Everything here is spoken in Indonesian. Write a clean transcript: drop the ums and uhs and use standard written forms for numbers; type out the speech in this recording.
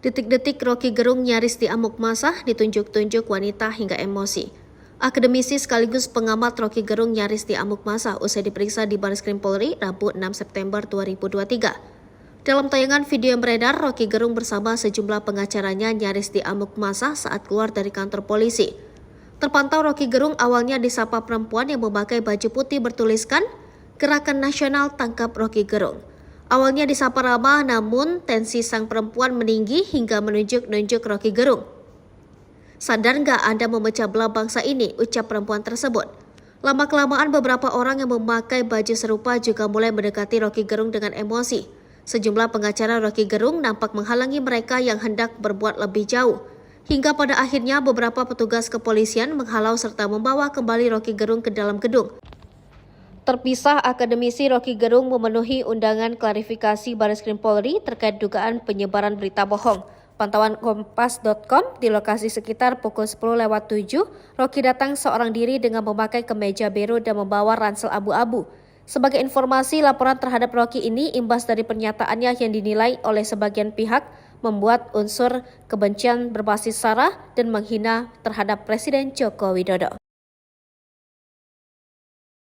Detik-detik Rocky Gerung nyaris diamuk massa, ditunjuk-tunjuk wanita hingga emosi. Akademisi sekaligus pengamat Rocky Gerung nyaris diamuk massa usai diperiksa di Barreskrim Polri Rabu 6 September 2023. Dalam tayangan video yang beredar, Rocky Gerung bersama sejumlah pengacaranya nyaris diamuk massa saat keluar dari kantor polisi. Terpantau Rocky Gerung awalnya disapa perempuan yang memakai baju putih bertuliskan Gerakan Nasional Tangkap Rocky Gerung. Awalnya disapa ramah, namun tensi sang perempuan meninggi hingga menunjuk-nunjuk Rocky Gerung. "Sadar nggak Anda memecah belah bangsa ini?" ucap perempuan tersebut. Lama-kelamaan beberapa orang yang memakai baju serupa juga mulai mendekati Rocky Gerung dengan emosi. Sejumlah pengacara Rocky Gerung nampak menghalangi mereka yang hendak berbuat lebih jauh. Hingga pada akhirnya beberapa petugas kepolisian menghalau serta membawa kembali Rocky Gerung ke dalam gedung. Terpisah, akademisi Rocky Gerung memenuhi undangan klarifikasi Barreskrim Polri terkait dugaan penyebaran berita bohong. Pantauan Kompas.com, di lokasi sekitar pukul 10:07, Rocky datang seorang diri dengan memakai kemeja biru dan membawa ransel abu-abu. Sebagai informasi, laporan terhadap Rocky ini imbas dari pernyataannya yang dinilai oleh sebagian pihak membuat unsur kebencian berbasis sara dan menghina terhadap Presiden Joko Widodo.